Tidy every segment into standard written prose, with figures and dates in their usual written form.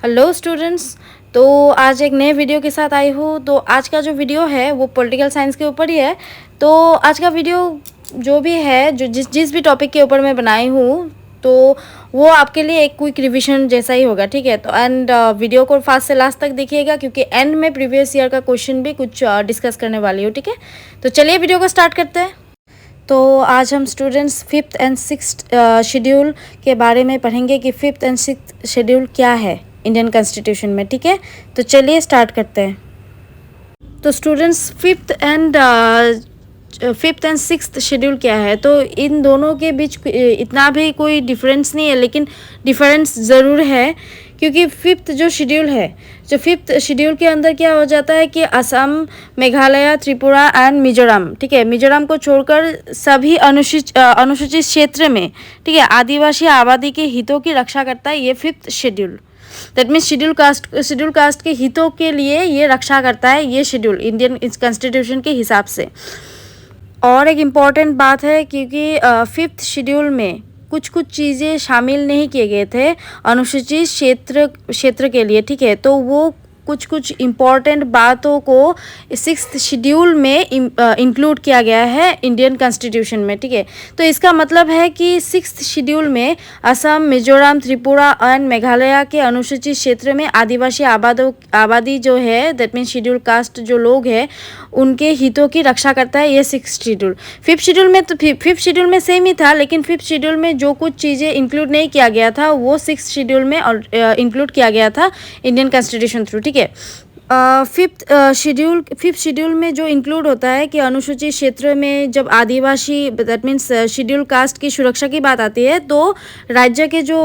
Hello students. तो आज एक नए वीडियो के साथ आई हूँ। तो आज का जो वीडियो है वो पॉलिटिकल साइंस के ऊपर ही है। तो आज का वीडियो जो भी है, जो जिस भी टॉपिक के ऊपर मैं बनाई हूँ, तो वो आपके लिए एक क्विक रिवीजन जैसा ही होगा, ठीक है। तो एंड वीडियो को फास्ट से लास्ट तक देखिएगा, क्योंकि एंड में प्रीवियस ईयर का क्वेश्चन भी कुछ डिस्कस करने वाली हूँ, ठीक है। तो चलिए वीडियो को स्टार्ट करते हैं। तो आज हम students fifth and sixth schedule के बारे में पढ़ेंगे कि फिफ्थ एंड सिक्स्थ शेड्यूल क्या है इंडियन कॉन्स्टिट्यूशन में, ठीक है। तो चलिए स्टार्ट करते हैं। तो students fifth and sixth schedule क्या है, तो इन दोनों के बीच इतना भी कोई डिफरेंस नहीं है, लेकिन डिफरेंस ज़रूर है। क्योंकि फिफ्थ जो शेड्यूल है, जो फिफ्थ शेड्यूल के अंदर क्या हो जाता है कि असम, मेघालय, त्रिपुरा एंड मिजोरम, ठीक है, मिजोरम को छोड़कर सभी अनुसूचित क्षेत्र में, ठीक है, आदिवासी आबादी के हितों की रक्षा करता है ये fifth schedule. That means schedule caste के हितों के लिए ये रक्षा करता है ये शेड्यूल इंडियन कॉन्स्टिट्यूशन के हिसाब से। और एक इम्पॉर्टेंट बात है, क्योंकि फिफ्थ शेड्यूल में कुछ चीज़ें शामिल नहीं किए गए थे अनुसूचित क्षेत्र के लिए, ठीक है। तो वो कुछ इम्पॉर्टेंट बातों को सिक्स्थ शेड्यूल में इंक्लूड किया गया है इंडियन कॉन्स्टिट्यूशन में, ठीक है। तो इसका मतलब है कि सिक्स्थ शेड्यूल में असम, मिजोरम, त्रिपुरा एंड मेघालय के अनुसूचित क्षेत्र में आदिवासी आबादी जो है, दैट मीन्स शेड्यूल कास्ट जो लोग हैं, उनके हितों की रक्षा करता है ये सिक्स्थ शेड्यूल। फिफ्थ शेड्यूल में सेम ही था, लेकिन फिफ्थ शेड्यूल में जो कुछ चीज़ें इंक्लूड नहीं किया गया था वो सिक्स्थ शेड्यूल में इंक्लूड किया गया था इंडियन कॉन्स्टिट्यूशन थ्रू, ठीक है। फिफ्थ शेड्यूल में जो इंक्लूड होता है कि अनुसूचित क्षेत्र में जब आदिवासी, दैट मीन्स शेड्यूल कास्ट की सुरक्षा की बात आती है, तो राज्यों के जो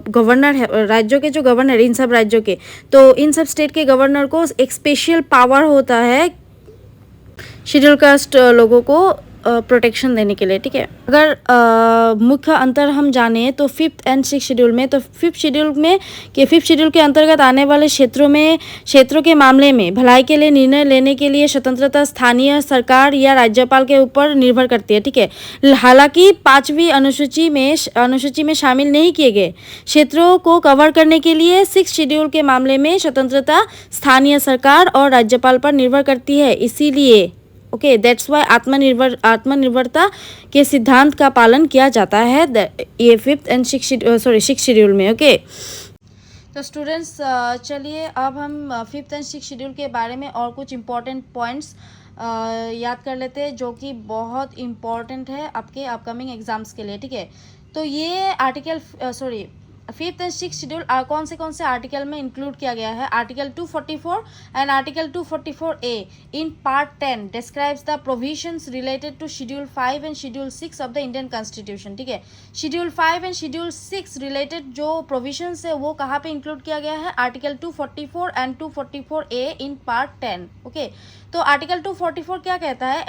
गवर्नर इन सब राज्यों के, तो इन सब स्टेट के गवर्नर को एक स्पेशल पावर होता है शेड्यूल कास्ट लोगों को प्रोटेक्शन देने के लिए, ठीक है। अगर मुख्य अंतर हम जाने तो फिफ्थ एंड सिक्स्थ शेड्यूल में, तो फिफ्थ शेड्यूल के अंतर्गत आने वाले क्षेत्रों के मामले में भलाई के लिए निर्णय लेने के लिए स्वतंत्रता स्थानीय सरकार या राज्यपाल के ऊपर निर्भर करती है, ठीक है। हालांकि पांचवी अनुसूची में शामिल नहीं किए गए क्षेत्रों को कवर करने के लिए सिक्स्थ शेड्यूल के मामले में स्वतंत्रता स्थानीय सरकार और राज्यपाल पर निर्भर करती है। इसीलिए ओके, दैट्स वाई आत्मनिर्भरता के सिद्धांत का पालन किया जाता है ये फिफ्थ एंड सिक्स्थ शेड्यूल में, ओके। तो स्टूडेंट्स, चलिए अब हम फिफ्थ एंड सिक्स्थ शेड्यूल के बारे में और कुछ इम्पॉर्टेंट पॉइंट्स याद कर लेते हैं, जो कि बहुत इम्पॉर्टेंट है आपके अपकमिंग एग्जाम्स के लिए, ठीक है। तो ये फिफ्थ एंड सिक्स्थ शेड्यूल कौन से आर्टिकल में इंक्लूड किया गया है? Article 244 and article 244A in part 10 describes the provisions related to schedule 5 and schedule 6 of the Indian constitution, ठीक है। शेड्यूल 5 एंड शेड्यूल 6 रिलेटेड जो प्रोविजंस है वो कहाँ पे इंक्लूड किया गया है? Article 244 and 244A in part 10, okay. तो आर्टिकल 244 क्या कहता है?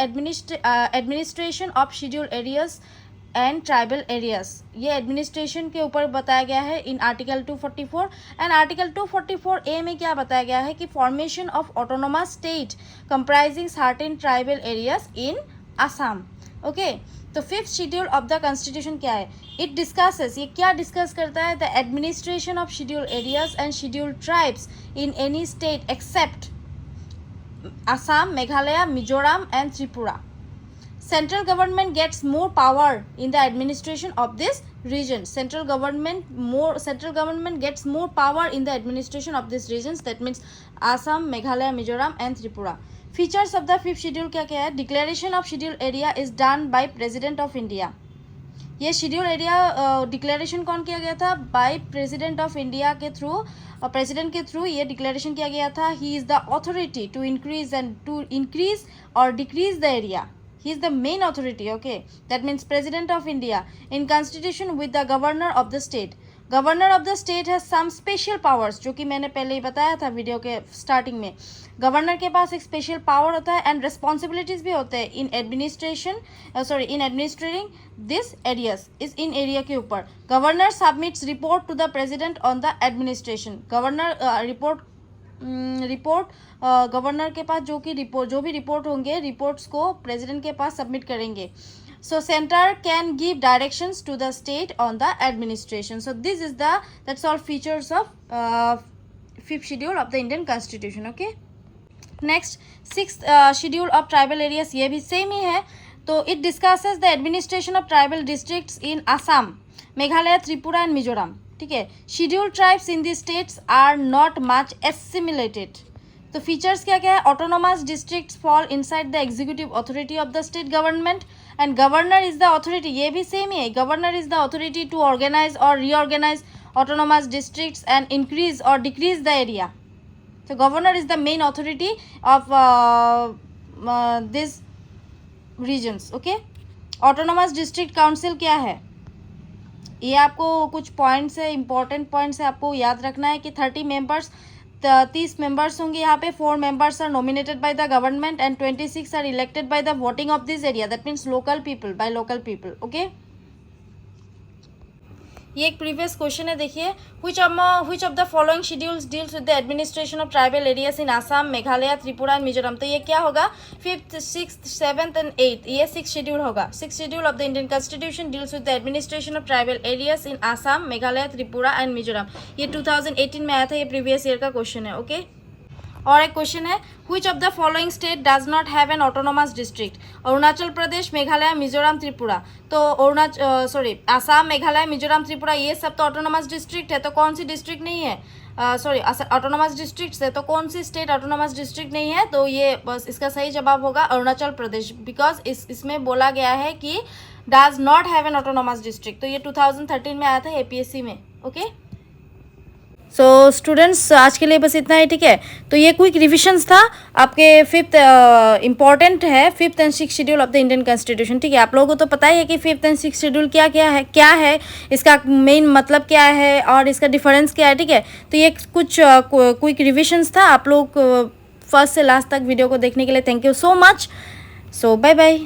Administration of schedule areas and tribal areas, ये एडमिनिस्ट्रेशन के ऊपर बताया गया है in article 244। And article 244A में क्या बताया गया है कि formation of autonomous state comprising certain tribal areas in Assam, okay. तो fifth schedule of the constitution क्या है? इट डिस्कसेस, ये क्या डिस्कस करता है? The administration of schedule areas and schedule tribes in any state except Assam, Meghalaya, Mizoram and Tripura. Central government gets more power in the administration of this region. Central government gets more power in the administration of these regions. That means Assam, Meghalaya, Mizoram and Tripura. Features of the fifth schedule क्या है? Declaration of schedule area is done by President of India. ये schedule area declaration कौन किया गया था? By president of India के through, और president के थ्रू ये डिक्लेरेशन किया गया था. He is the authority to increase और decrease the area. He is the main authority, okay. That means President of India in constitution with the governor of the state. Governor of the state has some special powers, जो कि मैंने पहले ही बताया था video के starting में. Governor के पास एक स्पेशल पावर होता है एंड रिस्पॉन्सिबिलिटीज भी होते हैं इन एडमिनिस्ट्रेटिंग दिस एरियाज, इस इन एरिया के ऊपर. Governor submits report to the president on the administration. Governor report governor के पास जो भी रिपोर्ट होंगे, रिपोर्ट्स को प्रेसिडेंट के पास सबमिट करेंगे. So center can give directions to the state on the administration. So this is that's all features of 5th schedule of the Indian constitution. Okay, next 6th schedule of tribal areas, ये भी same ही है. तो it discusses the administration of tribal districts in Assam, Meghalaya, Tripura and Mizoram. ठीक है. Schedule tribes in the states are not much assimilated. तो features क्या क्या है? Autonomous districts fall inside the executive authority of the state government and governor is the authority, ये भी same ही है. Governor is the authority to organise और reorganise autonomous districts and increase or decrease the area. So governor is the main authority of these regions. Okay, autonomous district council क्या है? ये आपको कुछ पॉइंट्स है, इंपॉर्टेंट पॉइंट्स है, आपको याद रखना है कि 30 मेंबर्स 30 मेंबर्स होंगे यहाँ पे. 4 members are nominated by the government and 26 are elected by the voting of this area. That means local people, by local people. Okay, ये एक प्रीवियस क्वेश्चन है. देखिए, which of the following schedules deals with the administration of tribal areas in Assam, Meghalaya, Tripura and Mizoram. तो ये क्या होगा? 5th, 6th, 7th and 8th, ये 6th schedule होगा. 6th schedule of the Indian constitution deals with the administration of tribal areas in Assam, Meghalaya, Tripura and Mizoram. ये 2018 में आया था, ये प्रीवियस ईयर का क्वेश्चन है. ओके, और एक क्वेश्चन है, which of the following state does not have an autonomous district? Arunachal Pradesh, Meghalaya, Mizoram, Tripura. तो आसाम, मेघालय, मिजोरम, त्रिपुरा, ये सब तो ऑटोनोमस डिस्ट्रिक्ट है. तो कौन सी डिस्ट्रिक्ट नहीं है? ऑटोनोमस डिस्ट्रिक्ट है, तो कौन सी स्टेट ऑटोनोमस डिस्ट्रिक्ट नहीं है? तो ये बस इसका सही जवाब होगा अरुणाचल प्रदेश, बिकॉज इसमें बोला गया है कि does not have an autonomous district. तो ये 2013 में आया था APSC में. ओके, सो स्टूडेंट्स, आज के लिए बस इतना ही. ठीक है, तो ये क्विक रिविजन्स था आपके 5th इंपॉर्टेंट है 5th and 6th schedule of the Indian constitution. ठीक है, आप लोगों को तो पता ही है कि 5th एंड 6th शेड्यूल क्या है, इसका मेन मतलब क्या है और इसका डिफरेंस क्या है. ठीक है, तो ये कुछ क्विक रिविजन्स था. आप लोग फर्स्ट से लास्ट तक वीडियो को देखने के लिए thank you so much. So bye bye.